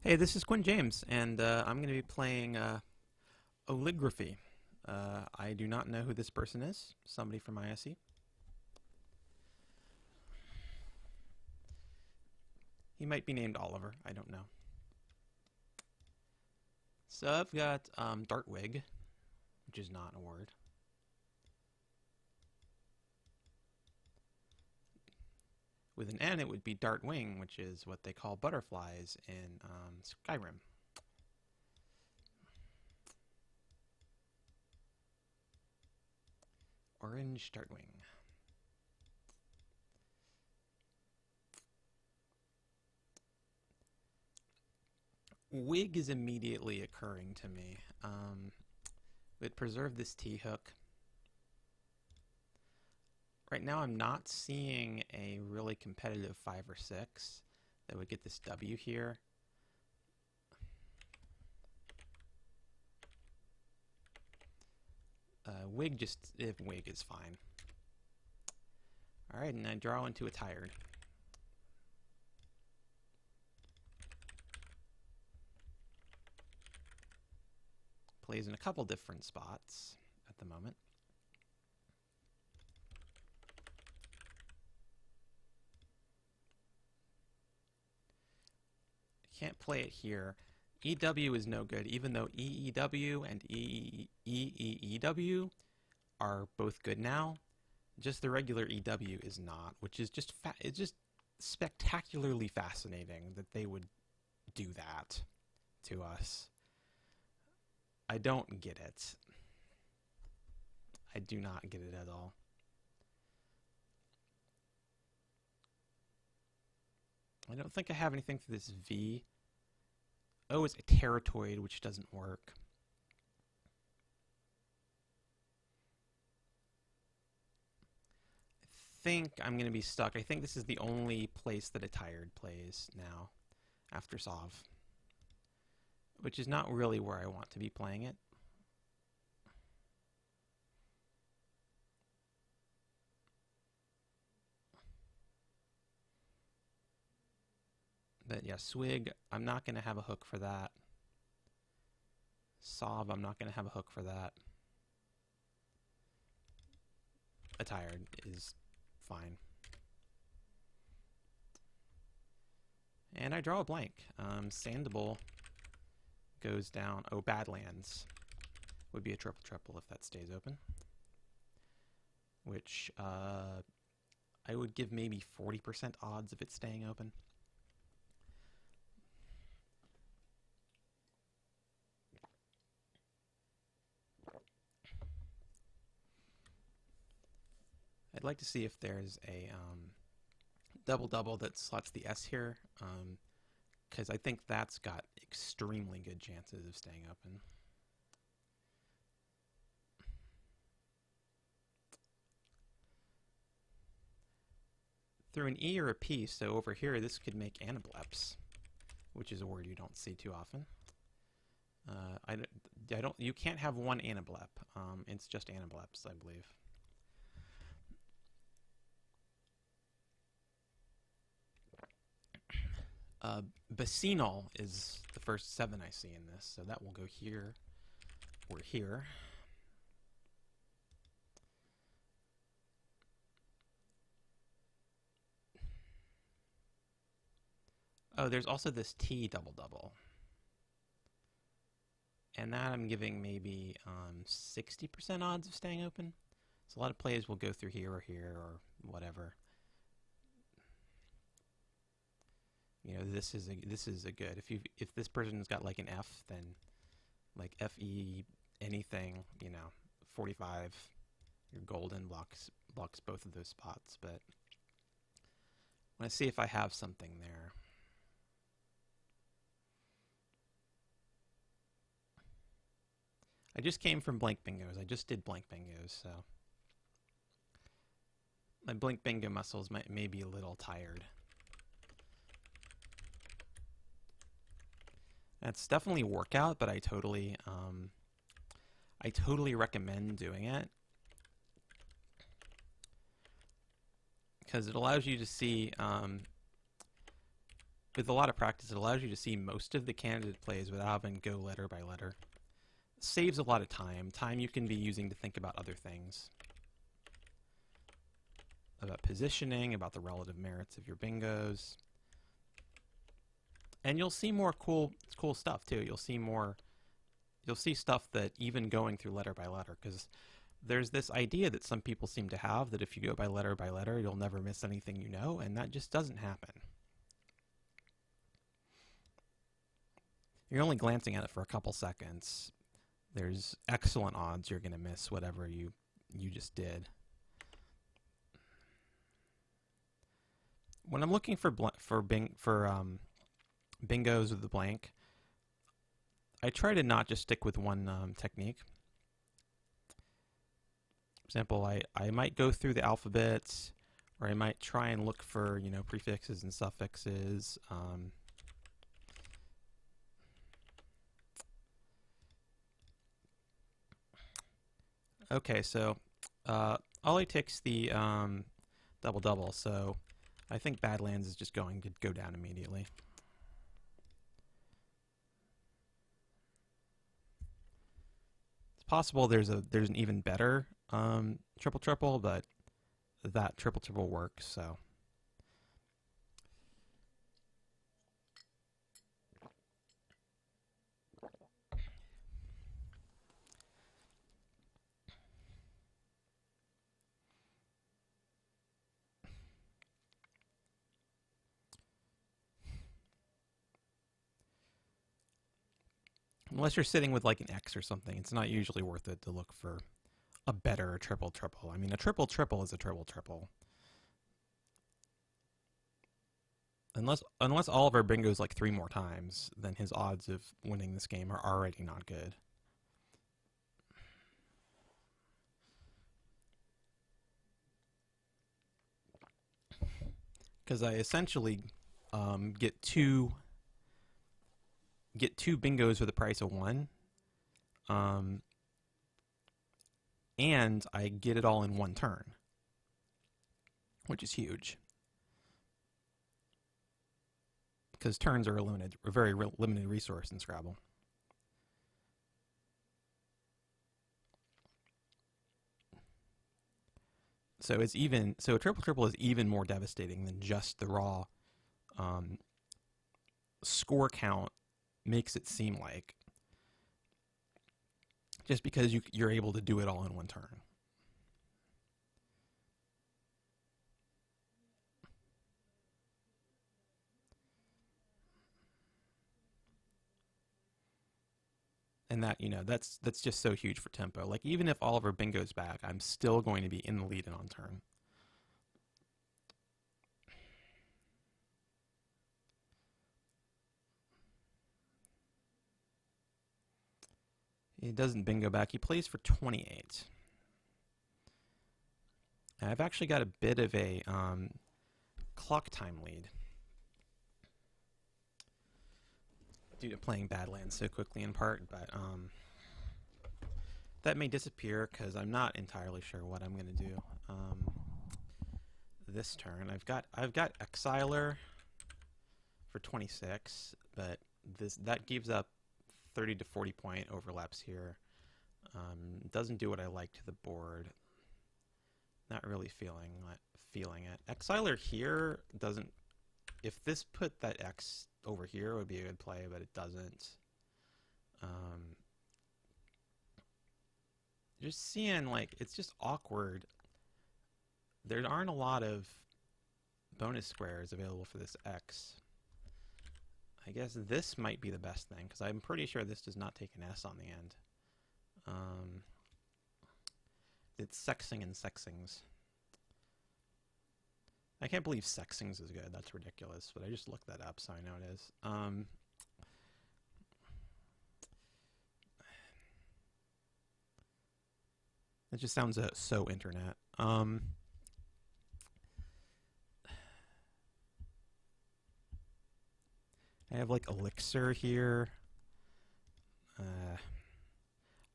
Hey, this is Quinn James, and I'm going to be playing olligraphy. I do not know who this person is. Somebody from ISE. He might be named Oliver. I don't know. So I've got Dartwig, which is not a word. With an N, it would be Dartwing, which is what they call butterflies in Skyrim. Orange Dartwing. Wig is immediately occurring to me. Would preserve this T-hook. Right now I'm not seeing a really competitive 5 or 6 that would get this W here. Wig is fine. Alright, and I draw into a tired. Plays in a couple different spots at the moment. Can't play it here. EW is no good, even though EEW and EEEW are both good now. Just the regular EW is not, which is just it's just spectacularly fascinating that they would do that to us. I don't get it. I do not get it at all. I don't think I have anything for this V. O is a teratoid, which doesn't work. I think I'm going to be stuck. I think this is the only place that a tired plays now after Sov, which is not really where I want to be playing it. But yeah, Swig, I'm not going to have a hook for that. Sov, I'm not going to have a hook for that. A tired is fine. And I draw a blank. Sandable goes down. Oh, Badlands would be a triple if that stays open. Which I would give maybe 40% odds of it staying open. I'd like to see if there's a double-double that slots the S here, because I think that's got extremely good chances of staying open. Through an E or a P, so over here this could make anableps, which is a word you don't see too often. You can't have one anablep. It's just anableps, I believe. Bacinal is the first 7 I see in this, so that will go here or here. Oh, there's also this T double-double. And that I'm giving maybe 60% odds of staying open. So a lot of plays will go through here or whatever. You know, this is a good. If this person's got like an F, then like FE anything, you know, 45, your golden blocks both of those spots. But I want to see if I have something there. I just came from blank bingos. I just did blank bingos, so my blank bingo muscles may be a little tired. That's definitely a workout, but I totally recommend doing it because it allows you to see with a lot of practice, it allows you to see most of the candidate plays without having to go letter by letter. It saves a lot of time you can be using to think about other things. About positioning, about the relative merits of your bingos. And you'll see more cool stuff too. You'll see stuff that even going through letter by letter, because there's this idea that some people seem to have that if you go by letter, you'll never miss anything you know, and that just doesn't happen. You're only glancing at it for a couple seconds. There's excellent odds you're going to miss whatever you just did. When I'm looking for bingos with the blank, I try to not just stick with one technique. For example, I might go through the alphabets, or I might try and look for prefixes and suffixes. Okay, so Ollie takes the double-double, so I think Badlands is just going to go down immediately. It's possible there's an even better triple-triple, but that triple-triple works, so. Unless you're sitting with like an X or something, it's not usually worth it to look for a better triple-triple. I mean, a triple-triple is a triple-triple. Unless Oliver bingos like 3 more times, then his odds of winning this game are already not good. Because I essentially get two bingos for the price of 1, and I get it all in 1 turn, which is huge. Because turns are a very limited resource in Scrabble. So a triple-triple is even more devastating than just the raw score count makes it seem like, just because you're able to do it all in 1 turn. And that's just so huge for tempo. Like, even if Oliver bingo's back, I'm still going to be in the lead and on turn. He doesn't bingo back. He plays for 28. I've actually got a bit of a clock time lead due to playing Badlands so quickly in part, but that may disappear because I'm not entirely sure what I'm going to do this turn. I've got Exiler for 26, but that gives up 30 to 40 point overlaps here. Doesn't do what I like to the board. Not really feeling it. Exiler here doesn't. If this put that X over here, it would be a good play, but it doesn't. Just seeing, like, it's just awkward. There aren't a lot of bonus squares available for this X. I guess this might be the best thing, because I'm pretty sure this does not take an S on the end. It's sexing and sexings. I can't believe sexings is good. That's ridiculous, but I just looked that up, so I know it is. It just sounds so internet. I have like Elixir here.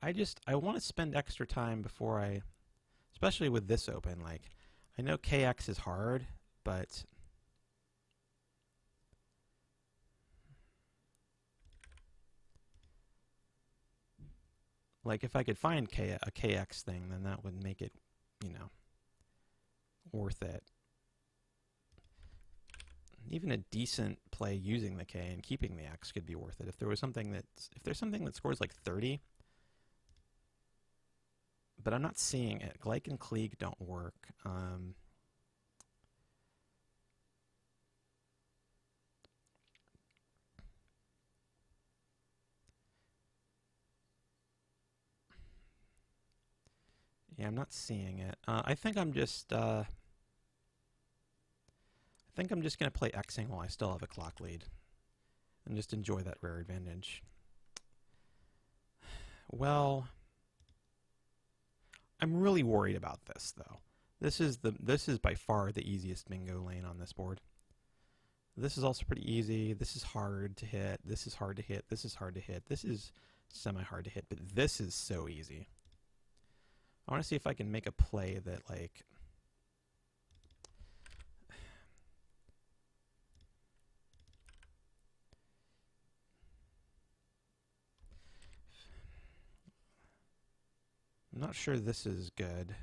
I want to spend extra time before especially with this open, like, I know KX is hard, but Like, if I could find a KX thing, then that would make it, you know, worth it. Even a decent play using the K and keeping the X could be worth it. If there's something that scores like 30, but I'm not seeing it. Glyk and Klieg don't work. Yeah, I'm not seeing it. I think I'm just gonna play Xing while I still have a clock lead, and just enjoy that rare advantage. Well, I'm really worried about this though. This is by far the easiest bingo lane on this board. This is also pretty easy. This is hard to hit. This is hard to hit. This is hard to hit. This is semi-hard to hit, but this is so easy. I want to see if I can make a play that, like, I'm not sure this is good.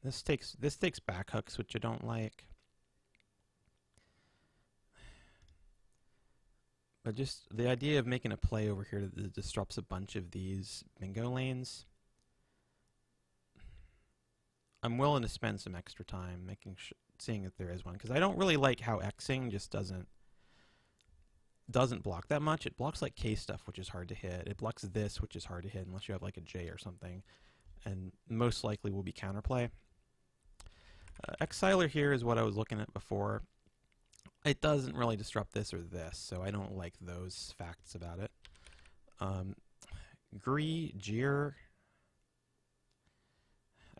This takes back hooks, which I don't like. But just the idea of making a play over here that disrupts a bunch of these bingo lanes, I'm willing to spend some extra time seeing if there is one, because I don't really like how Xing just doesn't block that much. It blocks like K stuff, which is hard to hit. It blocks this, which is hard to hit unless you have like a J or something, and most likely will be counterplay. Exiler here is what I was looking at before. It doesn't really disrupt this or this, so I don't like those facts about it. Gree, Jeer.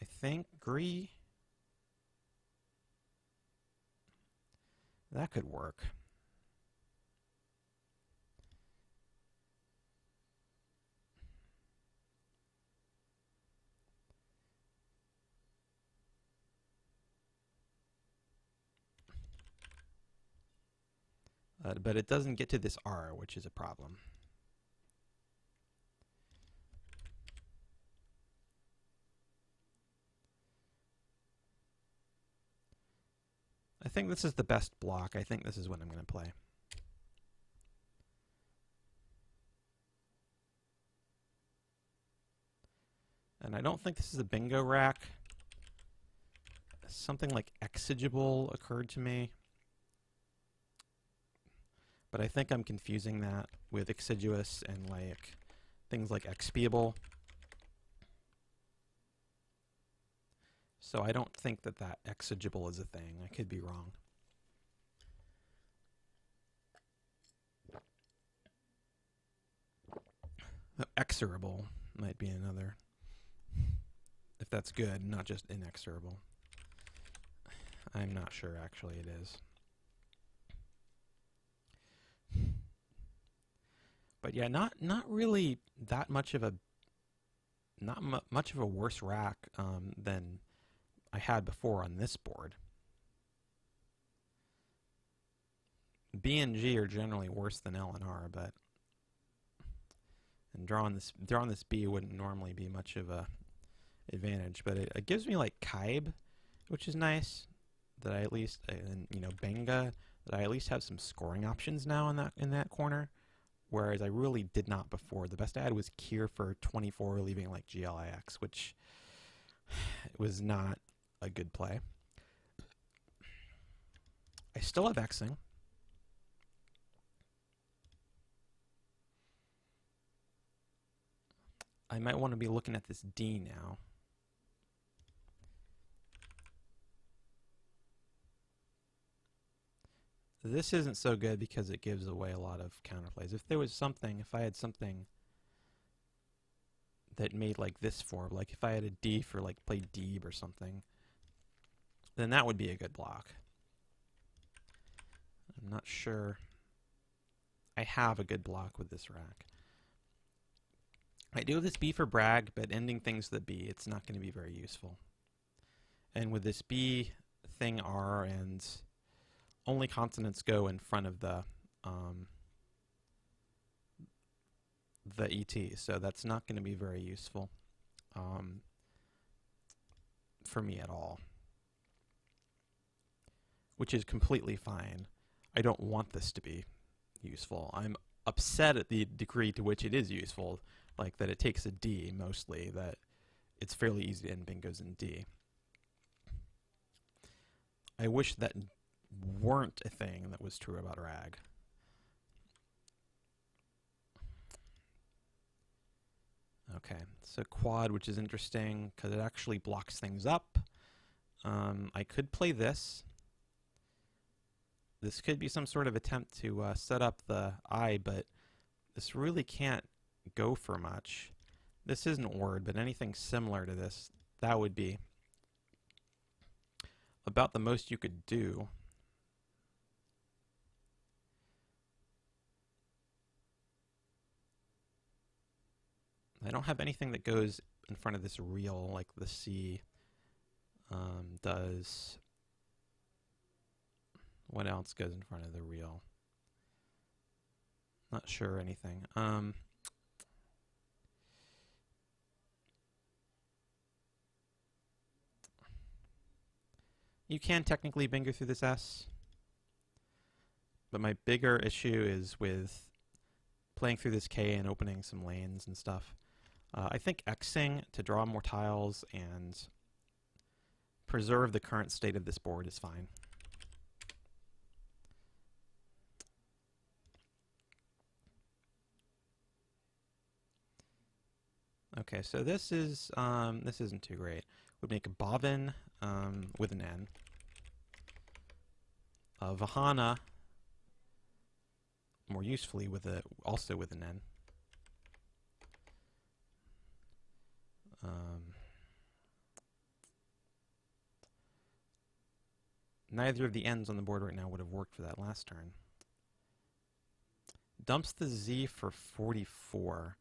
I think Gree. That could work. But it doesn't get to this R, which is a problem. I think this is the best block. I think this is what I'm going to play. And I don't think this is a bingo rack. Something like exigible occurred to me. But I think I'm confusing that with exiguous and like things like expiable. So I don't think that exigible is a thing. I could be wrong. Exorable might be another. If that's good, not just inexorable. I'm not sure actually it is. But yeah, not really that much of a much of a worse rack than I had before on this board. B and G are generally worse than L and R, but drawing this B wouldn't normally be much of a advantage. But it gives me like Kaib, which is nice. That I at least, and you know, Benga, that I at least have some scoring options now in that corner. Whereas I really did not before. The best I had was Kier for 24, leaving like GLIX, which was not a good play. I still have Xing. I might want to be looking at this D now. This isn't so good because it gives away a lot of counterplays. If I had something that made like this form, like if I had a D for like play Deeb or something, then that would be a good block. I'm not sure I have a good block with this rack. I do have this B for brag, but ending things with a B, it's not going to be very useful. And with this B, thing are, and only consonants go in front of the ET, so that's not going to be very useful for me at all, which is completely fine. I don't want this to be useful. I'm upset at the degree to which it is useful, like that it takes a D mostly, that it's fairly easy to end bingos in D. I wish that weren't a thing that was true about RAG. Okay, so quad, which is interesting because it actually blocks things up. I could play this. This could be some sort of attempt to set up the I, but this really can't go for much. This isn't word, but anything similar to this, that would be about the most you could do. I don't have anything that goes in front of this real like the C does. What else goes in front of the real? Not sure anything. You can technically bingo through this S, but my bigger issue is with playing through this K and opening some lanes and stuff. I think Xing to draw more tiles and preserve the current state of this board is fine. Okay, so this isn't too great. Would make a Bobbin with an N. Vahana more usefully also with an N. Neither of the N's on the board right now would have worked for that last turn. Dumps the Z for 44.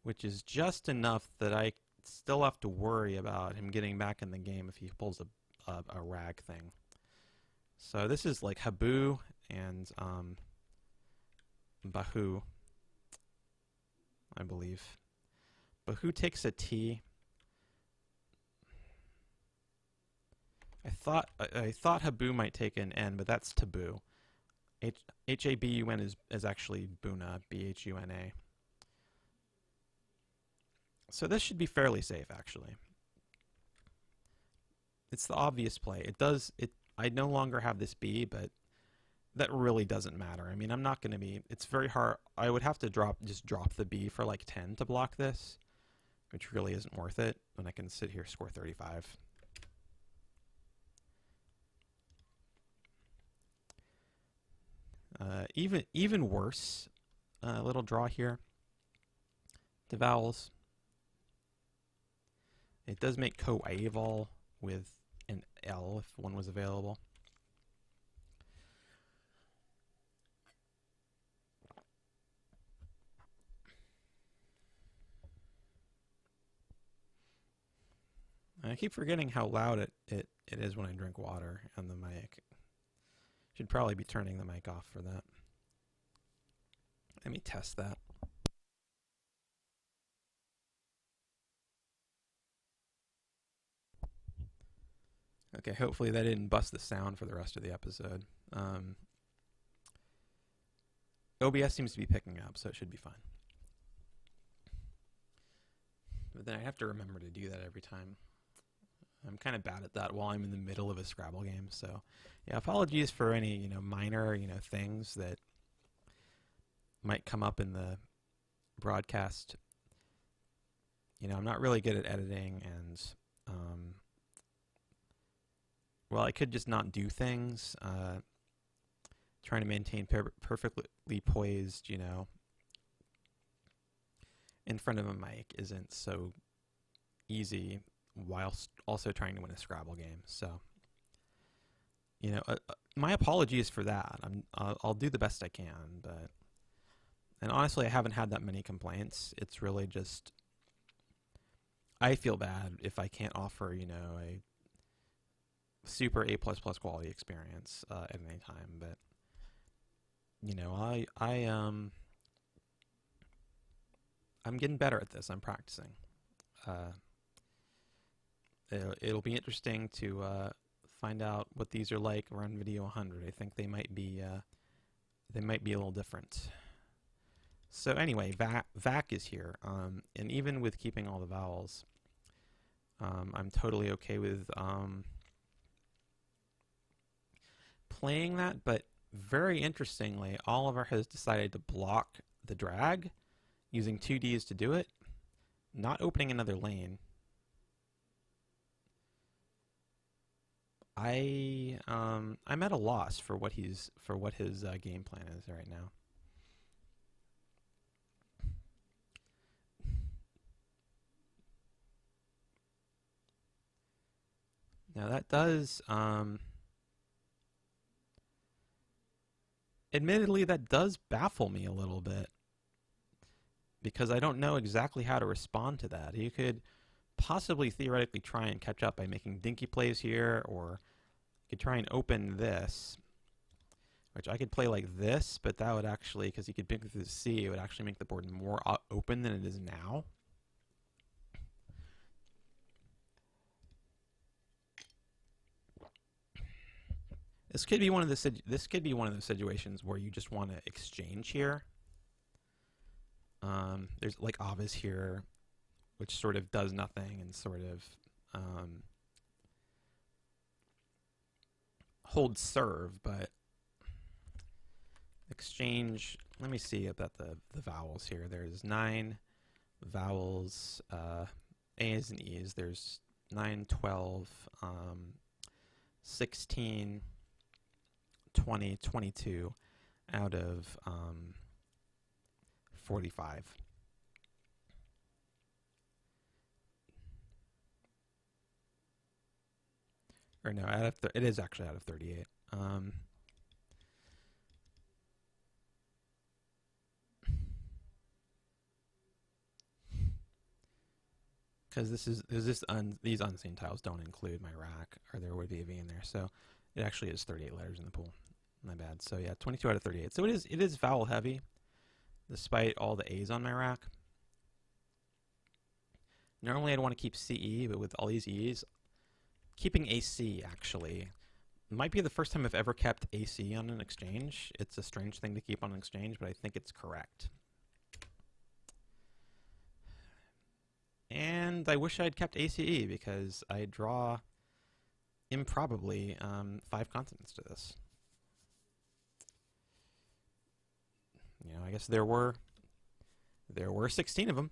Which is just enough that I still have to worry about him getting back in the game if he pulls a rag thing. So this is like Habu and Bahu, I believe. Bahu takes a T. I thought Habu might take an N, but that's taboo. H-A-B-U-N is actually Buna, B-H-U-N-A. So this should be fairly safe, actually. It's the obvious play. I no longer have this B, but that really doesn't matter. I mean, I'm not going to be... It's very hard. I would have to just drop the B for like 10 to block this, which really isn't worth it when I can sit here score 35. Even worse, a little draw here. The vowels. It does make coaval with an L if one was available. I keep forgetting how loud it is when I drink water on the mic. Should probably be turning the mic off for that. Let me test that. Okay, hopefully that didn't bust the sound for the rest of the episode. OBS seems to be picking up, so it should be fine. But then I have to remember to do that every time. I'm kind of bad at that while I'm in the middle of a Scrabble game, so yeah, apologies for any, minor, things that might come up in the broadcast. I'm not really good at editing, and well, I could just not do things. Trying to maintain perfectly poised, in front of a mic isn't so easy, whilst also trying to win a Scrabble game. So, my apologies for that. I'll do the best I can, and honestly, I haven't had that many complaints. It's really just I feel bad if I can't offer, a super A++ quality experience at any time. But I'm getting better at this. I'm practicing. Uh, it'll be interesting to find out what these are like around video 100. I think they might be a little different. So anyway, vac is here, and even with keeping all the vowels, I'm totally okay with playing that. But very interestingly, Oliver has decided to block the drag using 2Ds to do it, not opening another lane. I'm at a loss for what his game plan is right now. Now that does, admittedly, that does baffle me a little bit, because I don't know exactly how to respond to that. You could possibly theoretically try and catch up by making dinky plays here, or you could try and open this, which I could play like this, but that would actually, because you could pick through the C, it would actually make the board more open than it is now. This could be one of those situations where you just want to exchange here. There's like Aves here, which sort of does nothing and sort of holds serve, but exchange. Let me see about the vowels here. There's 9 vowels, A's and E's. There's 9, 12, 16, 20, 22 out of 45. Or no, it is actually out of 38. Because these unseen tiles don't include my rack, or there would be a V in there. So it actually is 38 letters in the pool. My bad. So yeah, 22 out of 38. So it is vowel heavy, despite all the A's on my rack. Normally I'd want to keep CE, but with all these E's, keeping AC actually might be the first time I've ever kept AC on an exchange. It's a strange thing to keep on an exchange, but I think it's correct. And I wish I'd kept ACE because I draw improbably 5 consonants to this. I guess there were 16 of them,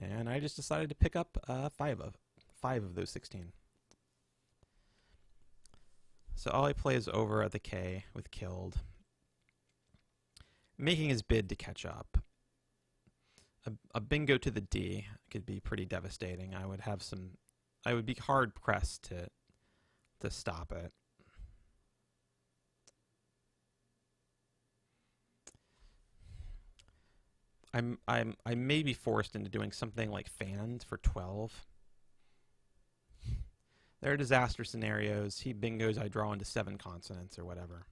and I just decided to pick up 5 of those 16. So all I play is over at the K with killed, making his bid to catch up. A bingo to the D could be pretty devastating. I would be hard pressed to stop it. I may be forced into doing something like fanned for 12. There are disaster scenarios. He bingos, I draw into 7 consonants or whatever.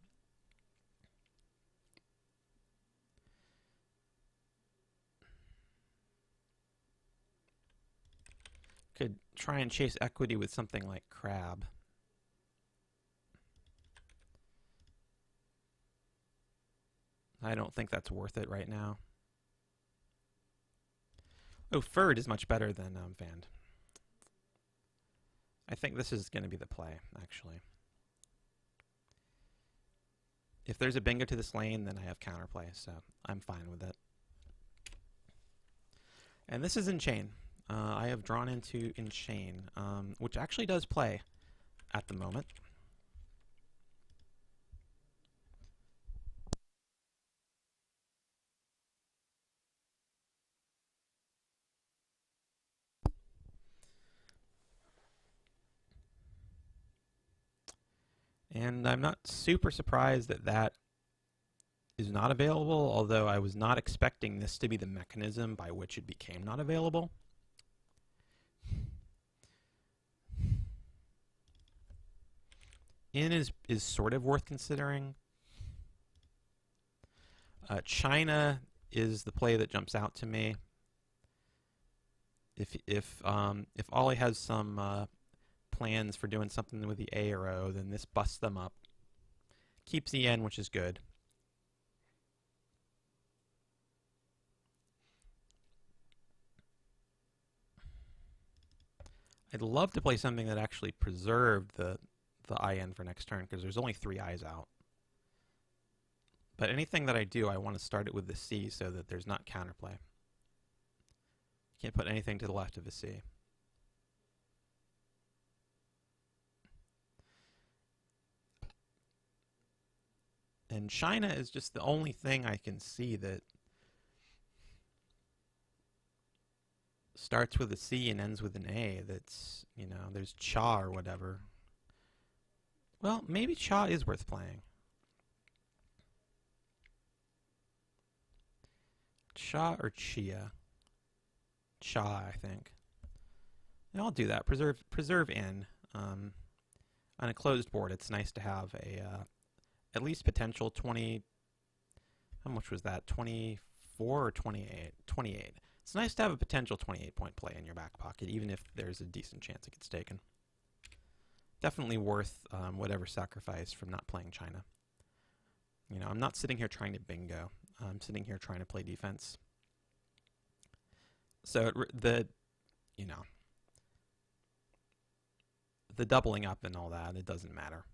Could try and chase equity with something like crab. I don't think that's worth it right now. Oh, furred is much better than fanned. I think this is going to be the play, actually. If there's a bingo to this lane, then I have counterplay, so I'm fine with it. And this is in chain. I have drawn into in chain, which actually does play at the moment. And I'm not super surprised that that is not available, although I was not expecting this to be the mechanism by which it became not available. In is sort of worth considering. China is the play that jumps out to me. If Ollie has some plans for doing something with the A or O, then this busts them up. Keeps the N, which is good. I'd love to play something that actually preserved the IN for next turn, because there's only 3 I's out. But anything that I do, I want to start it with the C so that there's not counterplay. Can't put anything to the left of a C. And China is just the only thing I can see that starts with a C and ends with an A. That's, there's Cha or whatever. Well, maybe Cha is worth playing. Cha or Chia? Cha, I think. And I'll do that. Preserve N. On a closed board, it's nice to have a at least potential 20. How much was that? 24 or 28? 28. It's nice to have a potential 28-point play in your back pocket, even if there's a decent chance it gets taken. Definitely worth whatever sacrifice from not playing China. I'm not sitting here trying to bingo. I'm sitting here trying to play defense. So the doubling up and all that, it doesn't matter.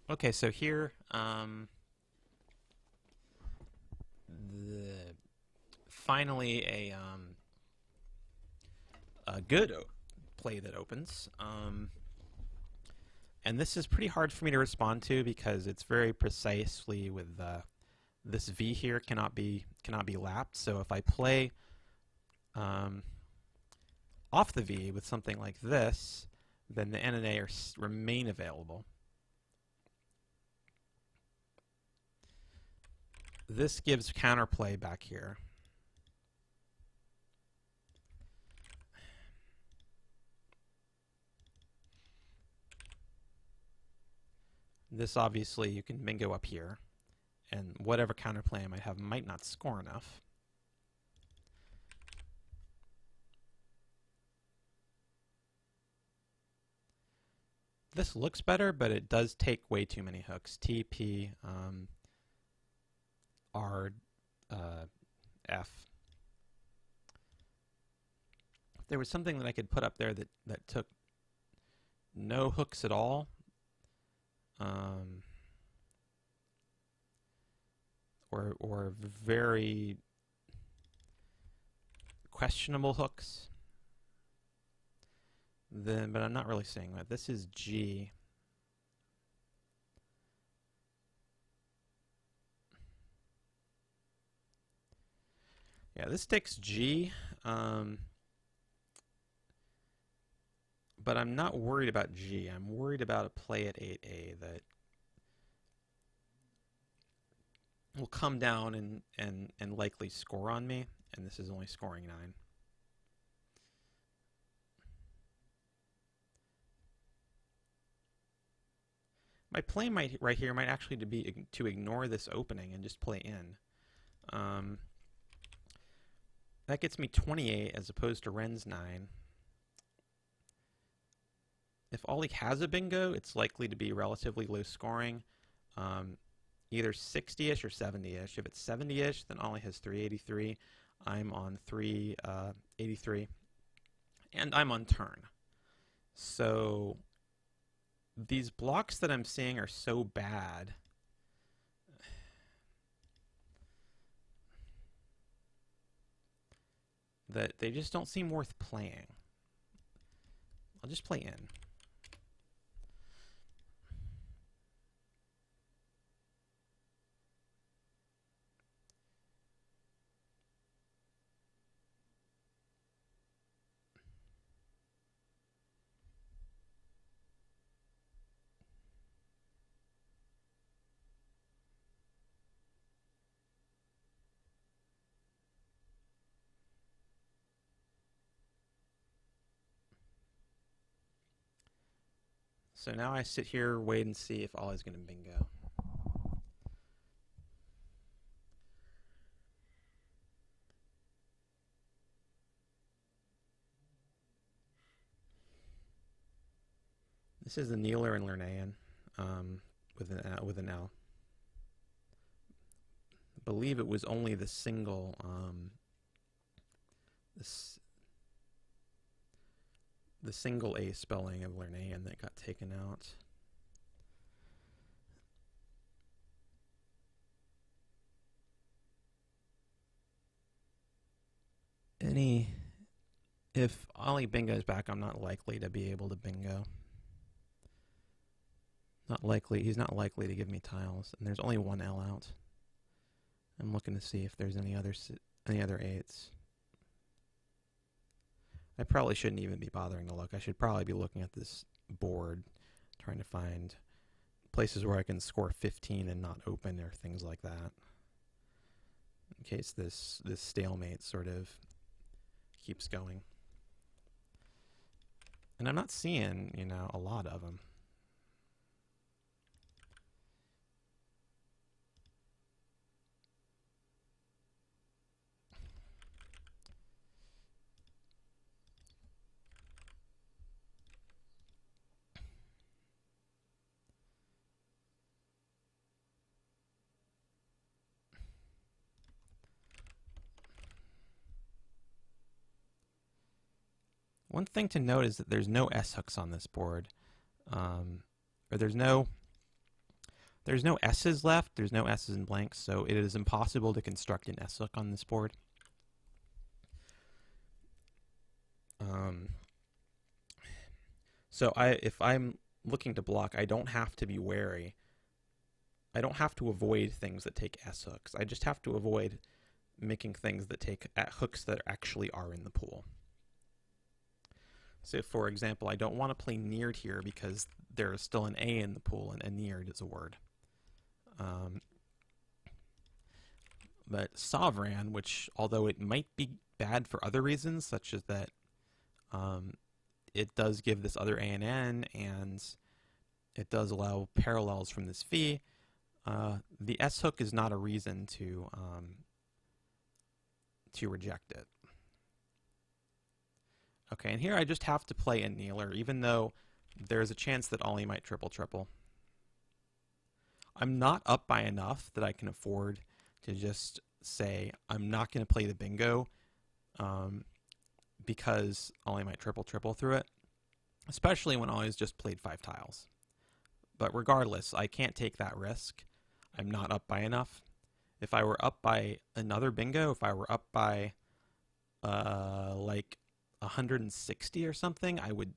Okay, so here, finally a good play that opens. And this is pretty hard for me to respond to because it's very precisely with this V here cannot be lapped. So if I play off the V with something like this, then the N and A remain available. This gives counterplay back here. This obviously you can bingo up here, and whatever counterplay I might have might not score enough. This looks better, but it does take way too many hooks. T, P, R, F. If there was something that I could put up there that took no hooks at all, or very questionable hooks, then, but I'm not really seeing that. This is G. Yeah, this takes G, but I'm not worried about G. I'm worried about a play at 8A that will come down and likely score on me, and this is only scoring 9. My play right here might actually be to ignore this opening and just play in. That gets me 28 as opposed to Ren's 9. If Ollie has a bingo, it's likely to be relatively low scoring, either 60-ish or 70-ish. If it's 70-ish, then Ollie has 383. I'm on 383, and I'm on turn. So these blocks that I'm seeing are so bad that they just don't seem worth playing. I'll just play in. So now I sit here, wait and see if Ollie's going to bingo. This is the Kneeler and Lernaean with an L. I believe it was only the single the single A spelling of Lernaean that got taken out. If Ollie bingo's back, I'm not likely to be able to bingo. Not likely. He's not likely to give me tiles, and there's only one L out. I'm looking to see if there's any other eights. I probably shouldn't even be bothering to look. I should probably be looking at this board, trying to find places where I can score 15 and not open or things like that, in case this stalemate sort of keeps going. And I'm not seeing, a lot of them. One thing to note is that there's no S hooks on this board, or there's no S's left. There's no S's in blanks, so it is impossible to construct an S hook on this board. So if I'm looking to block, I don't have to be wary. I don't have to avoid things that take S hooks. I just have to avoid making things that take hooks that actually are in the pool. So, for example, I don't want to play neared here because there is still an A in the pool, and a neared is a word. But sovereign, which, although it might be bad for other reasons, such as that it does give this other A and N, and it does allow parallels from this phi, the S hook is not a reason to reject it. Okay, and here I just have to play a kneeler, even though there's a chance that Ollie might triple-triple. I'm not up by enough that I can afford to just say I'm not going to play the bingo because Ollie might triple-triple through it, especially when Ollie's just played 5 tiles. But regardless, I can't take that risk. I'm not up by enough. If I were up by another bingo, if I were up by like 160 or something, I would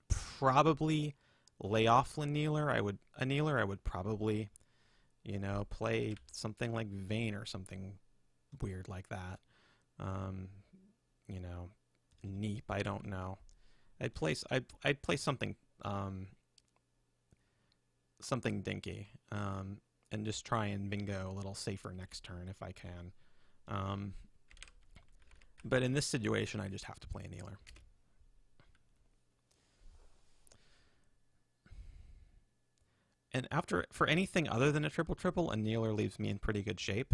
probably lay off a kneeler. I would probably, play something like Vane or something weird like that. Neep, I don't know. I'd play something something dinky, and just try and bingo a little safer next turn if I can. But in this situation, I just have to play a kneeler. And for anything other than a triple-triple, a kneeler leaves me in pretty good shape,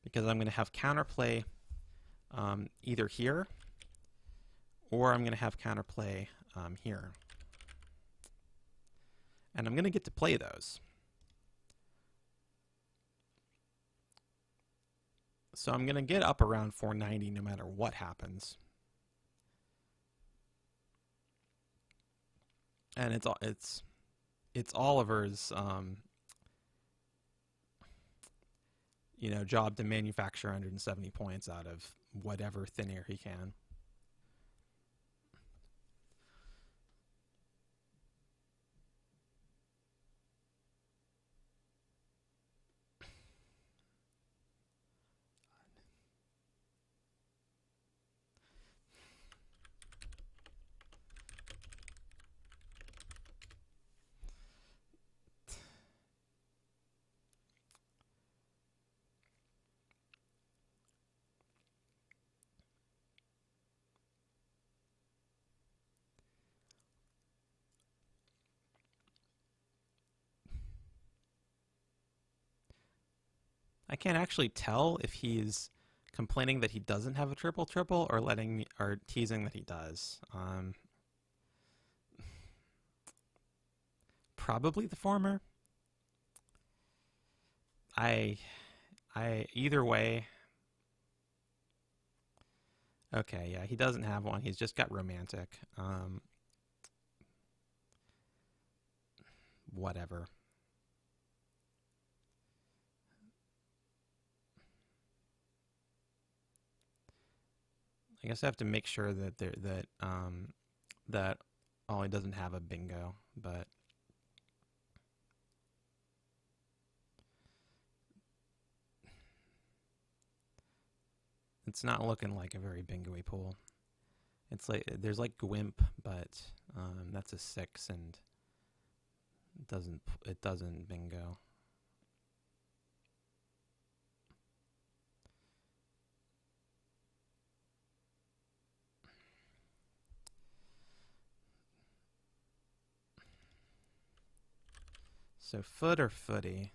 because I'm going to have counterplay either here, or I'm going to have counterplay here. And I'm going to get to play those. So I'm going to get up around 490 no matter what happens. And it's Oliver's job to manufacture 170 points out of whatever thin air he can. I can't actually tell if he's complaining that he doesn't have a triple triple or letting me, or teasing that he does. Probably the former. I either way. Okay, yeah, he doesn't have one. He's just got romantic. Whatever. I guess I have to make sure that that Ollie doesn't have a bingo, but it's not looking like a very bingo-y pool. It's like there's like Gwimp, but that's a 6 and it doesn't bingo. So foot or footy?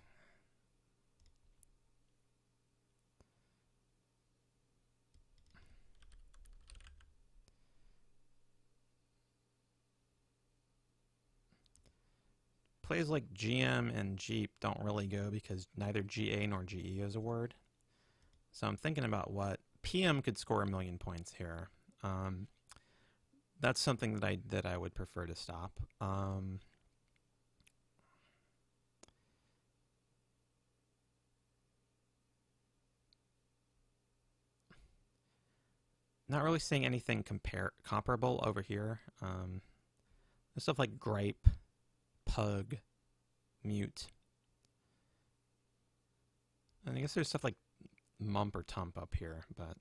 Plays like GM and Jeep don't really go because neither GA nor GE is a word. So I'm thinking about what PM could score 1,000,000 points here. That's something that I would prefer to stop. Not really seeing anything comparable over here. There's stuff like gripe, pug, mute. And I guess there's stuff like mump or tump up here, but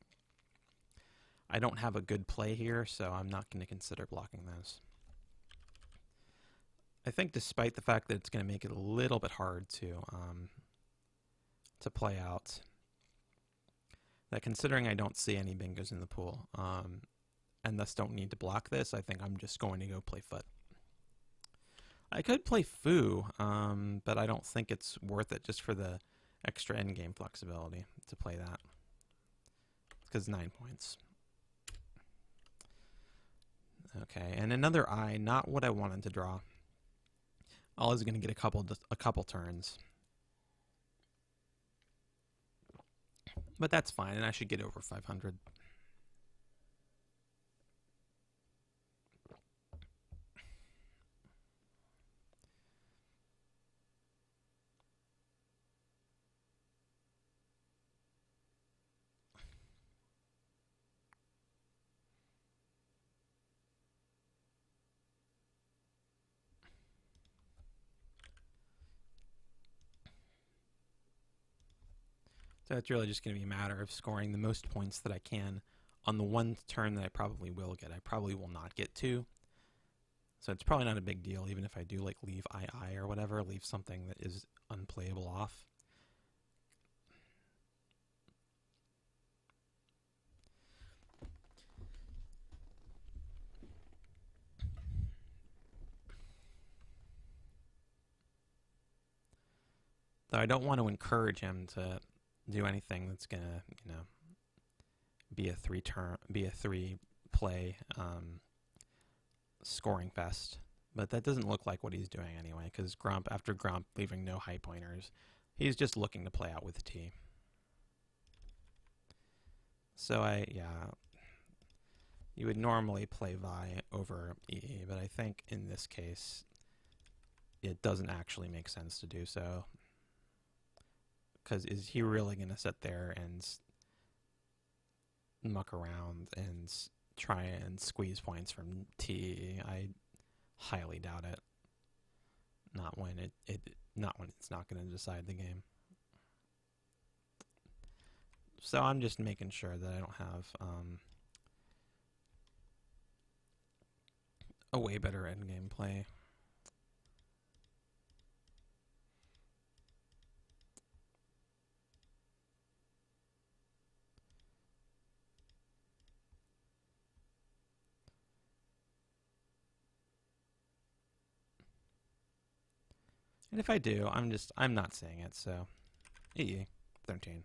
I don't have a good play here, so I'm not going to consider blocking those. I think despite the fact that it's going to make it a little bit hard to play out, that considering I don't see any bingos in the pool, and thus don't need to block this, I think I'm just going to go play foot. I could play foo, but I don't think it's worth it just for the extra endgame flexibility to play that. Because 9 points. Okay, and another eye, not what I wanted to draw. Ollie's going to get a couple turns. But that's fine, and I should get over 500. So it's really just going to be a matter of scoring the most points that I can on the one turn that I probably will get. I probably will not get 2. So it's probably not a big deal, even if I do like leave II or whatever, leave something that is unplayable off. Though I don't want to encourage him to do anything that's gonna, be a 3 play scoring fest. But that doesn't look like what he's doing anyway, because after Grump leaving no high pointers, he's just looking to play out with T. So you would normally play Vi over EE, but I think in this case, it doesn't actually make sense to do so. Because is he really going to sit there and muck around and try and squeeze points from T? I highly doubt it. Not when it's not going to decide the game. So I'm just making sure that I don't have a way better endgame play. And if I do, I'm not saying it, so EE. 13.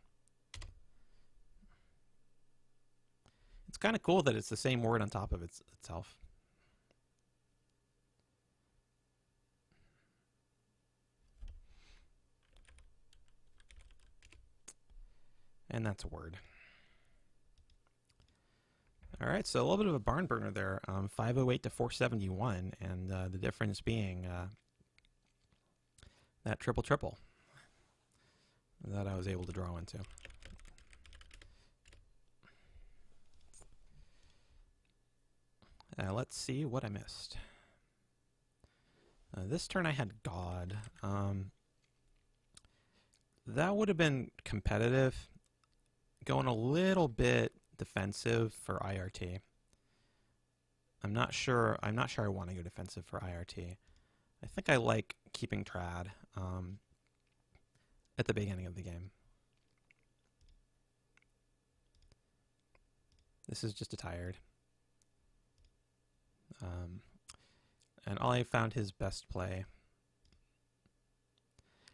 It's kind of cool that it's the same word on top of itself. And that's a word. All right, so a little bit of a barn burner there, 508 to 471, and the difference being that triple triple that I was able to draw into. Let's see what I missed. This turn I had God. That would have been competitive. Going a little bit defensive for IRT. I'm not sure I want to go defensive for IRT. I think I like keeping trad at the beginning of the game. This is just a tired. And Ollie found his best play.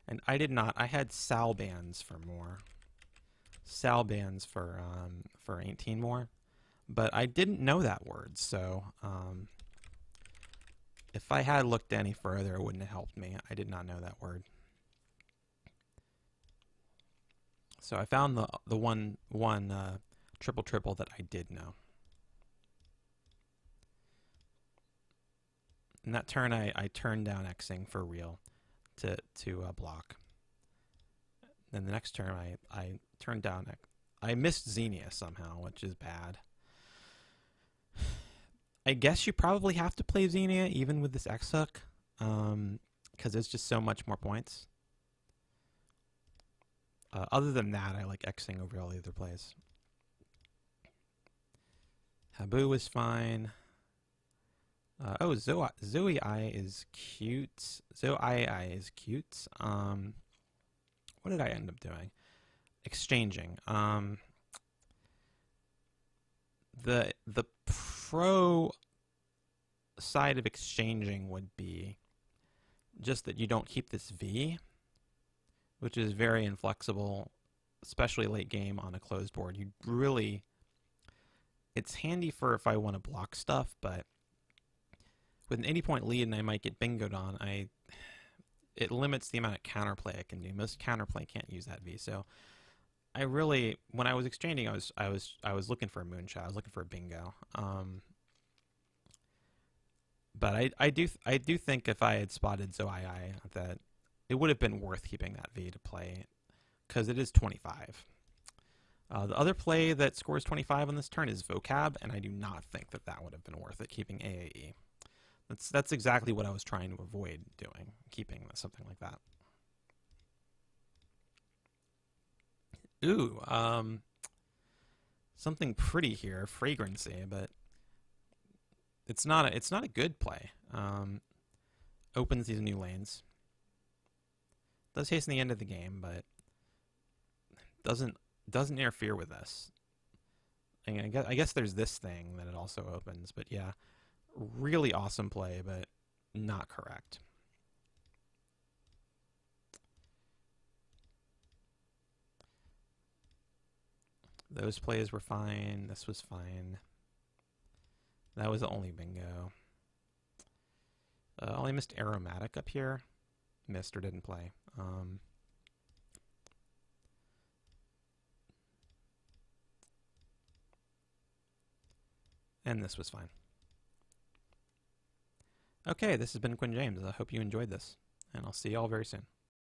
And I did not. I had Sal bands for more. Sal bands for 18 more. But I didn't know that word, so if I had looked any further, it wouldn't have helped me. I did not know that word. So I found the one triple triple that I did know. And that turn I turned down Xing for real to block. Then the next turn I turned down I missed Xenia somehow, which is bad. I guess you probably have to play Xenia even with this X hook, because it's just so much more points. Other than that, I like Xing over all the other plays. Habu is fine. Oh, Zoe I is cute. Zoe I is cute. What did I end up doing? Exchanging. The pro side of exchanging would be just that you don't keep this V, which is very inflexible, especially late game on a closed board. You really, it's handy for if I want to block stuff, but with an 80-point lead and I might get bingoed on, it limits the amount of counterplay I can do. Most counterplay can't use that V. So I really, when I was exchanging, I was looking for a moonshot. I was looking for a bingo. But I do think if I had spotted Zoe I that it would have been worth keeping that V to play, because it is 25. The other play that scores 25 on this turn is vocab, and I do not think that would have been worth it, keeping AAE. That's exactly what I was trying to avoid doing, keeping something like that. Ooh, something pretty here, fragrancy, but it's not a good play. Opens these new lanes. Does hasten the end of the game, but doesn't interfere with this. And I guess there's this thing that it also opens, but yeah, really awesome play, but not correct. Those plays were fine. This was fine. That was the only bingo. Only missed aromatic up here. Missed or didn't play. And this was fine. Okay, this has been Quinn James. I hope you enjoyed this, and I'll see you all very soon.